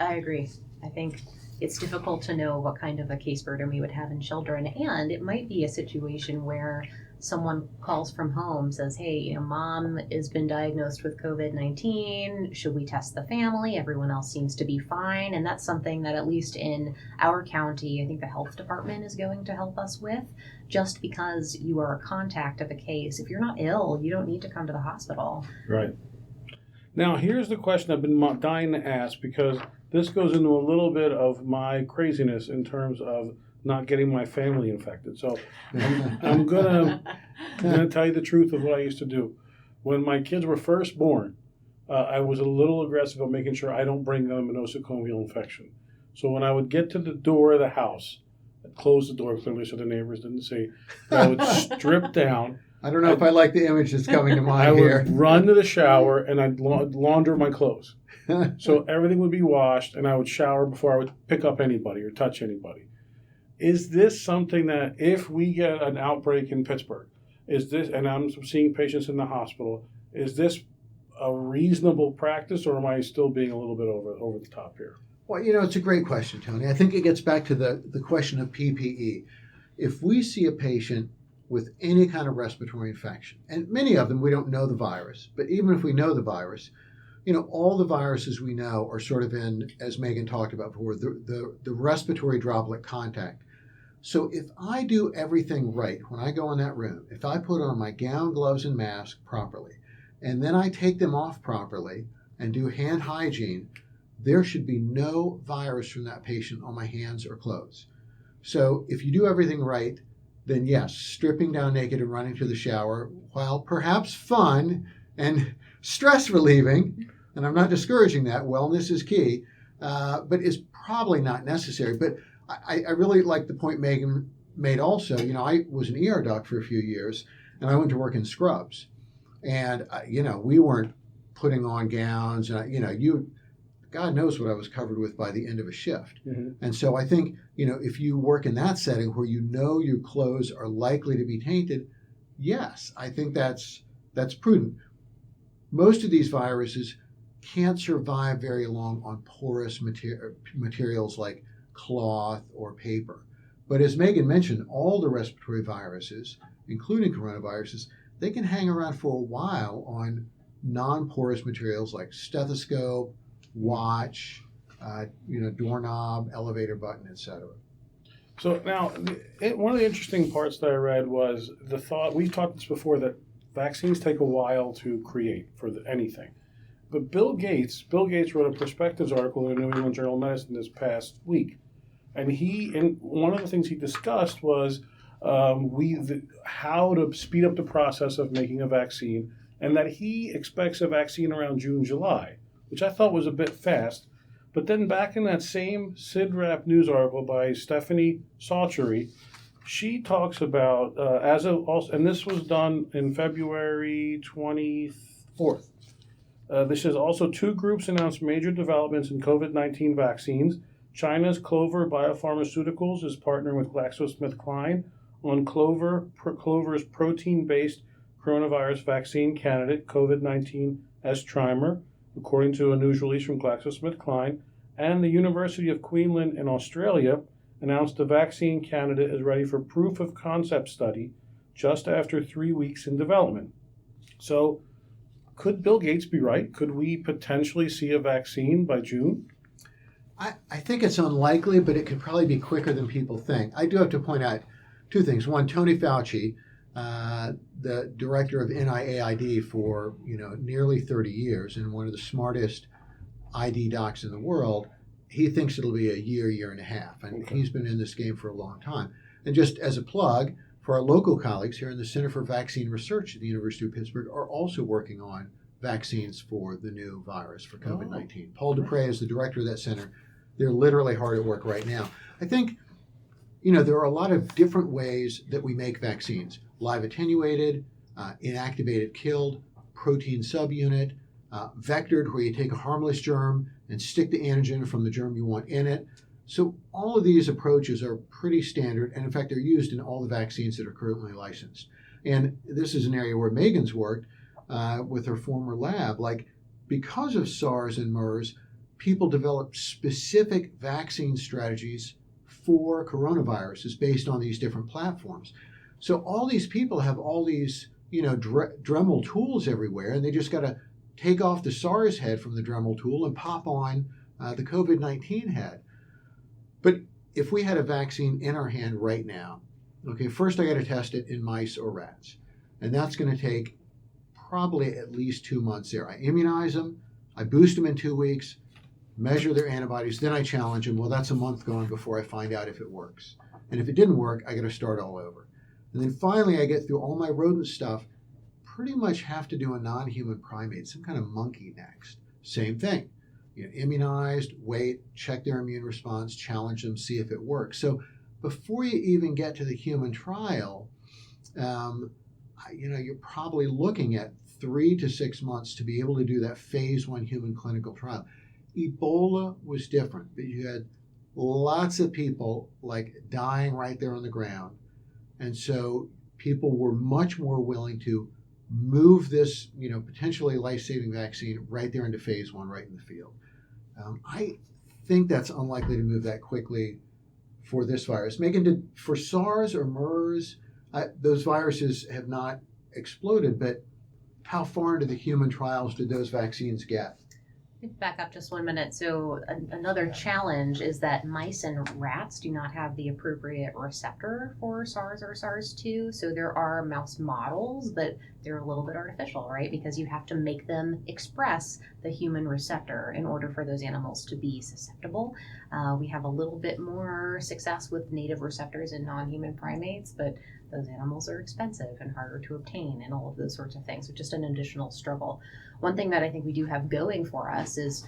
I agree. I think it's difficult to know what kind of a case burden we would have in children, and it might be a situation where someone calls from home, says, hey, mom has been diagnosed with COVID-19. Should we test the family? Everyone else seems to be fine. And that's something that, at least in our county, I think the health department is going to help us with. Just because you are a contact of a case, if you're not ill, you don't need to come to the hospital. Right. Now, here's the question I've been dying to ask, because this goes into a little bit of my craziness in terms of not getting my family infected. So I'm gonna tell you the truth of what I used to do. When my kids were first born, I was a little aggressive on making sure I don't bring them a nosocomial infection. So when I would get to the door of the house, I'd close the door clearly so the neighbors didn't see. I would strip down. I don't know if I like the image that's coming to mind here. I would run to the shower and I'd launder my clothes. So everything would be washed, and I would shower before I would pick up anybody or touch anybody. Is this something that, if we get an outbreak in Pittsburgh, and I'm seeing patients in the hospital, is this a reasonable practice, or am I still being a little bit over the top here? Well, it's a great question, Tony. I think it gets back to the question of PPE. If we see a patient with any kind of respiratory infection, and many of them we don't know the virus, but even if we know the virus, all the viruses we know are sort of in, as Megan talked about before, the respiratory droplet contact. So if I do everything right when I go in that room, if I put on my gown, gloves, and mask properly, and then I take them off properly and do hand hygiene, there should be no virus from that patient on my hands or clothes. So if you do everything right, then yes, stripping down naked and running to the shower, while perhaps fun and stress relieving, and I'm not discouraging that, wellness is key, but is probably not necessary. But I really like the point Megan made also. I was an ER doc for a few years, and I went to work in scrubs. And, we weren't putting on gowns, and, God knows what I was covered with by the end of a shift. Mm-hmm. And so I think, if you work in that setting where your clothes are likely to be tainted, yes, I think that's prudent. Most of these viruses can't survive very long on porous materials like cloth or paper. But as Megan mentioned, all the respiratory viruses, including coronaviruses, they can hang around for a while on non-porous materials like stethoscope, watch, doorknob, elevator button, etc. So now, one of the interesting parts that I read was the thought, we've talked this before, that vaccines take a while to create for anything. But Bill Gates wrote a perspectives article in the New England Journal of Medicine this past week. And one of the things he discussed was how to speed up the process of making a vaccine, and that he expects a vaccine around June, July, which I thought was a bit fast. But then back in that same SIDRAP news article by Stephanie Sauchery, she talks about, and this was done in February 24th. This says also 2 groups announced major developments in COVID-19 vaccines. China's Clover Biopharmaceuticals is partnering with GlaxoSmithKline on Clover's protein-based coronavirus vaccine candidate, COVID-19 S-Trimer, according to a news release from GlaxoSmithKline. And the University of Queensland in Australia announced the vaccine candidate is ready for proof of concept study just after 3 weeks in development. So, could Bill Gates be right? Could we potentially see a vaccine by June? I think it's unlikely, but it could probably be quicker than people think. I do have to point out 2 things. One, Tony Fauci, the director of NIAID for nearly 30 years and one of the smartest ID docs in the world, he thinks it'll be a year and a half. And okay. He's been in this game for a long time. And just as a plug, for our local colleagues here in the Center for Vaccine Research at the University of Pittsburgh are also working on vaccines for the new virus for COVID-19. Paul Dupre is the director of that center. They're literally hard at work right now. I think, there are a lot of different ways that we make vaccines. Live attenuated, inactivated killed, protein subunit, vectored, where you take a harmless germ and stick the antigen from the germ you want in it. So all of these approaches are pretty standard, and in fact, they're used in all the vaccines that are currently licensed. And this is an area where Megan's worked with her former lab. Because of SARS and MERS, people developed specific vaccine strategies for coronaviruses based on these different platforms. So all these people have all these, Dremel tools everywhere, and they just got to take off the SARS head from the Dremel tool and pop on the COVID-19 head. But if we had a vaccine in our hand right now, okay, first I got to test it in mice or rats, and that's going to take probably at least 2 months there. I immunize them, I boost them in 2 weeks, measure their antibodies, then I challenge them. Well, that's a month gone before I find out if it works. And if it didn't work, I got to start all over. And then finally, I get through all my rodent stuff, pretty much have to do a non-human primate, some kind of monkey next. Same thing. Immunized, wait, check their immune response, challenge them, see if it works. So before you even get to the human trial, you're probably looking at 3 to 6 months to be able to do that phase 1 human clinical trial. Ebola was different, but you had lots of people dying right there on the ground. And so people were much more willing to move this, potentially life-saving vaccine right there into phase 1, right in the field. I think that's unlikely to move that quickly for this virus. Megan, for SARS or MERS, those viruses have not exploded, but how far into the human trials did those vaccines get? Back up just 1 minute. So another challenge is that mice and rats do not have the appropriate receptor for SARS or SARS-2. So there are mouse models, but they're a little bit artificial, right? Because you have to make them express the human receptor in order for those animals to be susceptible. We have a little bit more success with native receptors in non-human primates, but those animals are expensive and harder to obtain and all of those sorts of things. So just an additional struggle. One thing that I think we do have going for us is,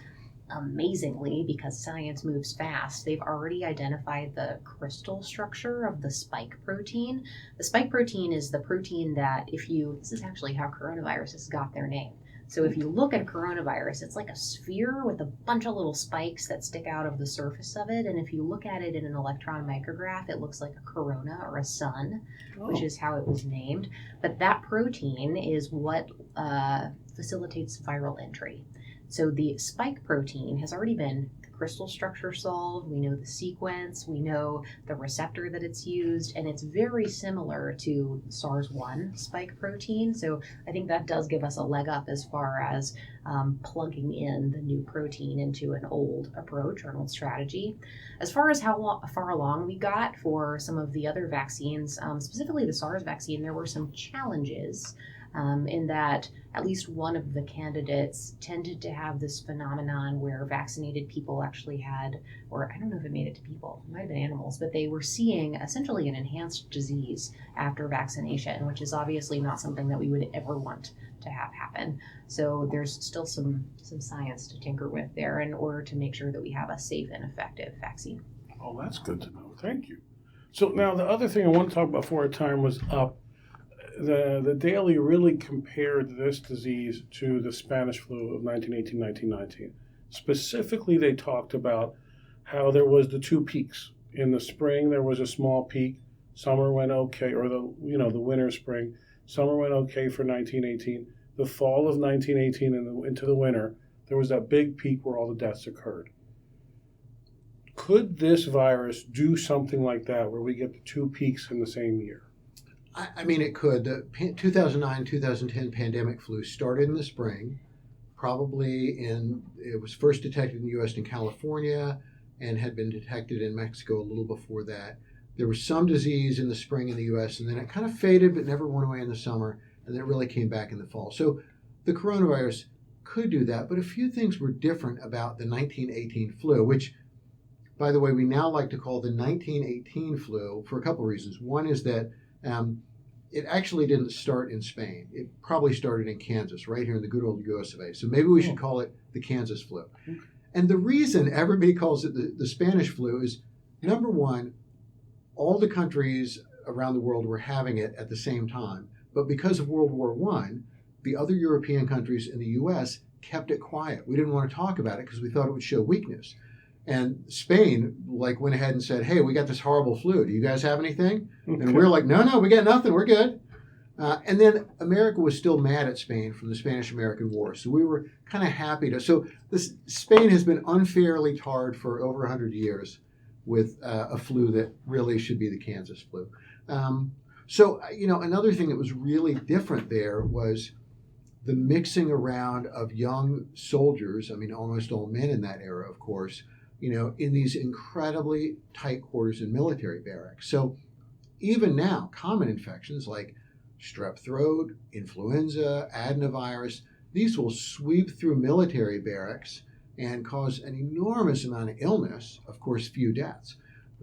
amazingly, because science moves fast, they've already identified the crystal structure of the spike protein. The spike protein is the protein that this is actually how coronaviruses got their name. So if you look at a coronavirus, it's like a sphere with a bunch of little spikes that stick out of the surface of it. And if you look at it in an electron micrograph, it looks like a corona or a sun, which is how it was named. But that protein is what facilitates viral entry. So the spike protein has already been the crystal structure solved. We know the sequence. We know the receptor that it's used. And it's very similar to SARS-1 spike protein. So I think that does give us a leg up as far as plugging in the new protein into an old approach or an old strategy. As far as how far along we got for some of the other vaccines, specifically the SARS vaccine, there were some challenges in that at least one of the candidates tended to have this phenomenon where vaccinated people actually had, or I don't know if it made it to people, it might have been animals, but they were seeing essentially an enhanced disease after vaccination, which is obviously not something that we would ever want to have happen. So there's still some science to tinker with there in order to make sure that we have a safe and effective vaccine. Oh, that's good to know. Thank you. So now the other thing I want to talk about before our time was up, the Daily really compared this disease to the Spanish flu of 1918-1919. Specifically, they talked about how there was the two peaks. In the spring, there was a small peak. Summer went okay, or the winter, spring. Summer went okay for 1918. The fall of 1918 and into the winter, there was that big peak where all the deaths occurred. Could this virus do something like that, where we get the two peaks in the same year? I mean, it could. The 2009-2010 pandemic flu started in the spring, it was first detected in the U.S. and California and had been detected in Mexico a little before that. There was some disease in the spring in the U.S., and then it kind of faded but never went away in the summer, and then it really came back in the fall. So the coronavirus could do that, but a few things were different about the 1918 flu, which, by the way, we now like to call the 1918 flu for a couple of reasons. One is that it actually didn't start in Spain. It probably started in Kansas, right here in the good old US of A. So maybe we should call it the Kansas flu. Okay. And the reason everybody calls it the Spanish flu is, number one, all the countries around the world were having it at the same time. But because of World War I, the other European countries and the US kept it quiet. We didn't want to talk about it because we thought it would show weakness. And Spain went ahead and said, hey, we got this horrible flu. Do you guys have anything? Okay. And we're like, no, we got nothing. We're good. And then America was still mad at Spain from the Spanish-American War. So we were kind of happy so Spain has been unfairly tarred for over 100 years with a flu that really should be the Kansas flu. Another thing that was really different there was the mixing around of young soldiers, almost all men in that era, of course, in these incredibly tight quarters in military barracks. So even now, common infections like strep throat, influenza, adenovirus, these will sweep through military barracks and cause an enormous amount of illness, of course, few deaths.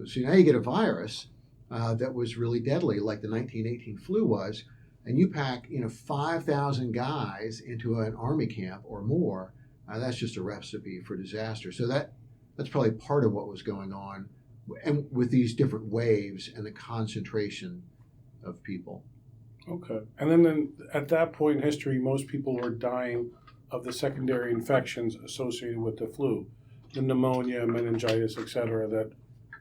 So now you get a virus that was really deadly, like the 1918 flu was, and you pack 5,000 guys into an army camp or more, that's just a recipe for disaster. So that's probably part of what was going on, and with these different waves and the concentration of people. Okay. And then at that point in history, most people were dying of the secondary infections associated with the flu, the pneumonia, meningitis, etc., that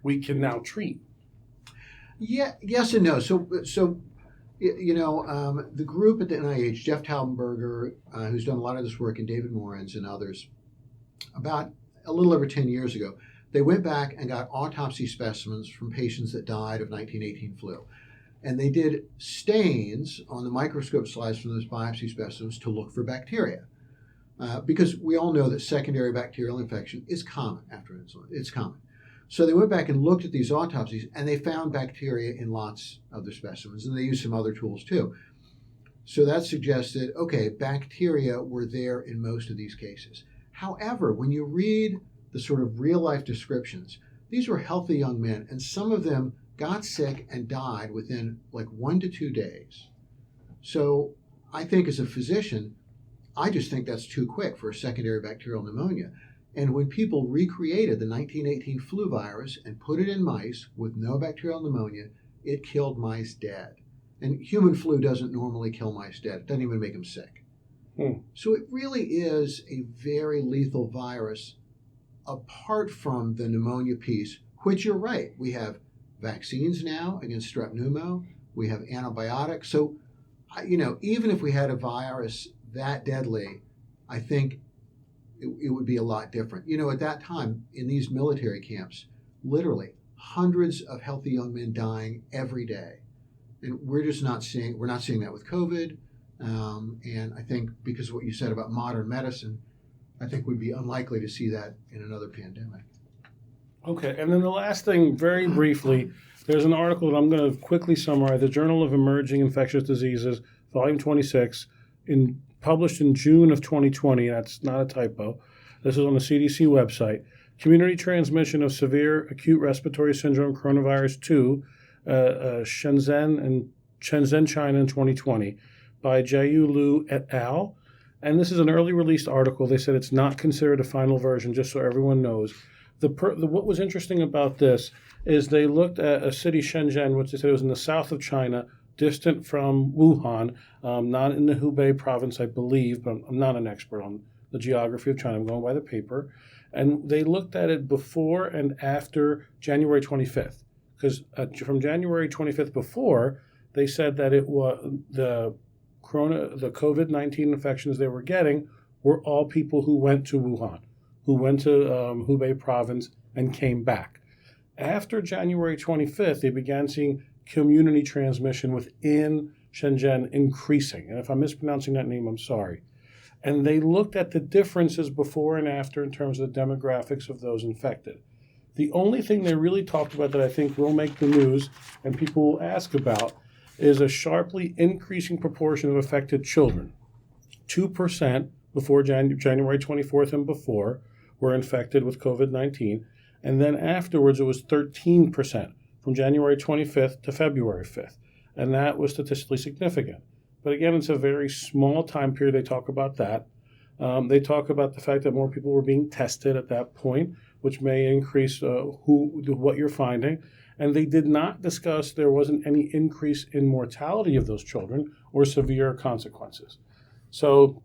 we can now treat. Yeah, yes and no. So the group at the NIH, Jeff Taubenberger, who's done a lot of this work, and David Morans and others, about a little over 10 years ago, They went back and got autopsy specimens from patients that died of 1918 flu. And they did stains on the microscope slides from those biopsy specimens to look for bacteria. Because we all know that secondary bacterial infection is common after insulin. It's common. So they went back and looked at these autopsies, and they found bacteria in lots of the specimens, and they used some other tools too. So that suggested, okay, bacteria were there in most of these cases. However, when you read the sort of real-life descriptions, these were healthy young men, and some of them got sick and died within like 1 to 2 days. So I think as a physician, I just think that's too quick for a secondary bacterial pneumonia. And when people recreated the 1918 flu virus and put it in mice with no bacterial pneumonia, it killed mice dead. And human flu doesn't normally kill mice dead. It doesn't even make them sick. So it really is a very lethal virus apart from the pneumonia piece, which you're right. We have vaccines now against strep pneumo. We have antibiotics. So, even if we had a virus that deadly, I think it would be a lot different. At that time in these military camps, literally hundreds of healthy young men dying every day. And we're not seeing that with COVID. And I think because of what you said about modern medicine, I think we'd be unlikely to see that in another pandemic. Okay, and then the last thing, very briefly, there's an article that I'm going to quickly summarize, the Journal of Emerging Infectious Diseases, volume 26, published in June of 2020. That's not a typo. This is on the CDC website. Community transmission of severe acute respiratory syndrome coronavirus 2, Shenzhen, China in 2020, by Jiu Liu et al. And this is an early released article. They said it's not considered a final version, just so everyone knows. What was interesting about this is they looked at a city, Shenzhen, which they said was in the south of China, distant from Wuhan, not in the Hubei province, I believe, but I'm not an expert on the geography of China. I'm going by the paper. And they looked at it before and after January 25th, because from January 25th before, they said that it was the COVID-19 infections they were getting were all people who went to Wuhan, who went to Hubei province and came back. After January 25th, they began seeing community transmission within Shenzhen increasing. And if I'm mispronouncing that name, I'm sorry. And they looked at the differences before and after in terms of the demographics of those infected. The only thing they really talked about that I think will make the news and people will ask about is a sharply increasing proportion of affected children. 2% before January 24th and before were infected with COVID-19. And then afterwards, it was 13% from January 25th to February 5th. And that was statistically significant. But again, it's a very small time period. They talk about that. They talk about the fact that more people were being tested at that point, which may increase what you're finding. And they did not discuss there wasn't any increase in mortality of those children or severe consequences. So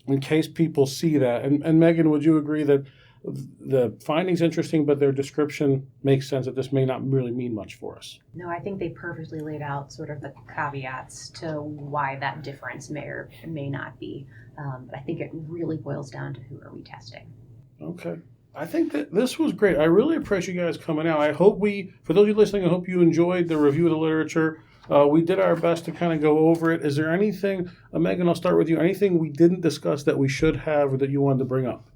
in case people see that, and Megan, would you agree that the finding's interesting, but their description makes sense that this may not really mean much for us? No, I think they perfectly laid out sort of the caveats to why that difference may or may not be. But I think it really boils down to who are we testing. Okay. I think that this was great. I really appreciate you guys coming out. I hope for those of you listening, I hope you enjoyed the review of the literature. We did our best to kind of go over it. Is there anything, Megan, I'll start with you, anything we didn't discuss that we should have or that you wanted to bring up?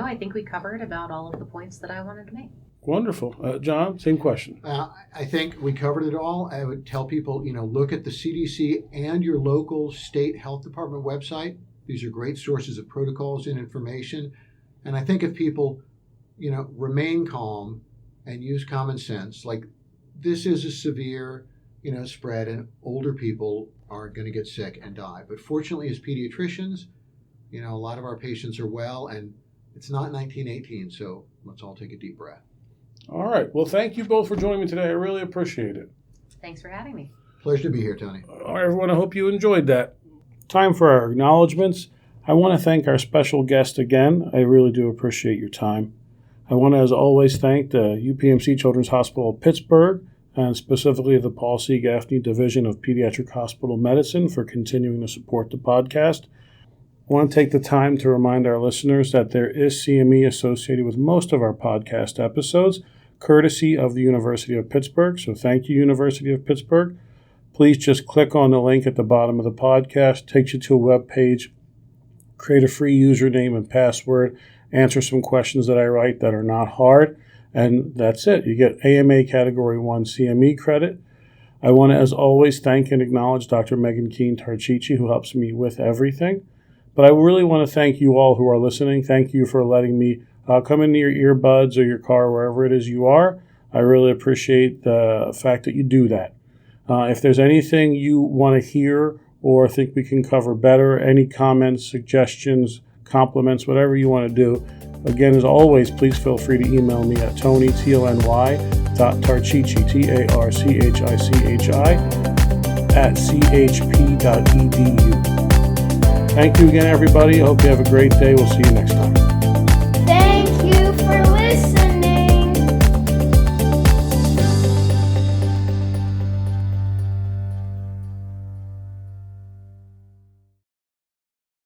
I think we covered about all of the points that I wanted to make. Wonderful. John, same question. I think we covered it all. I would tell people, look at the CDC and your local state health department website. These are great sources of protocols and information. And I think if people, remain calm and use common sense, like this is a severe, spread, and older people are going to get sick and die. But fortunately, as pediatricians, a lot of our patients are well, and it's not 1918, so let's all take a deep breath. All right. Well, thank you both for joining me today. I really appreciate it. Thanks for having me. Pleasure to be here, Tony. All right, everyone. I hope you enjoyed that. Time for our acknowledgments. I want to thank our special guest again. I really do appreciate your time. I want to, as always, thank the UPMC Children's Hospital of Pittsburgh, and specifically the Paul C. Gaffney Division of Pediatric Hospital Medicine for continuing to support the podcast. I want to take the time to remind our listeners that there is CME associated with most of our podcast episodes, courtesy of the University of Pittsburgh. So thank you, University of Pittsburgh. Please just click on the link at the bottom of the podcast, takes you to a web page, create a free username and password, answer some questions that I write that are not hard, and that's it. You get AMA Category 1 CME credit. I want to, as always, thank and acknowledge Dr. Megan Keene Tarchichi, who helps me with everything. But I really want to thank you all who are listening. Thank you for letting me come into your earbuds or your car, wherever it is you are. I really appreciate the fact that you do that. If there's anything you want to hear or think we can cover better, any comments, suggestions, compliments, whatever you want to do, again, as always, please feel free to email me at tony.tarchichi, tarchichi, @chp.edu. Thank you again, everybody. I hope you have a great day. We'll see you next time.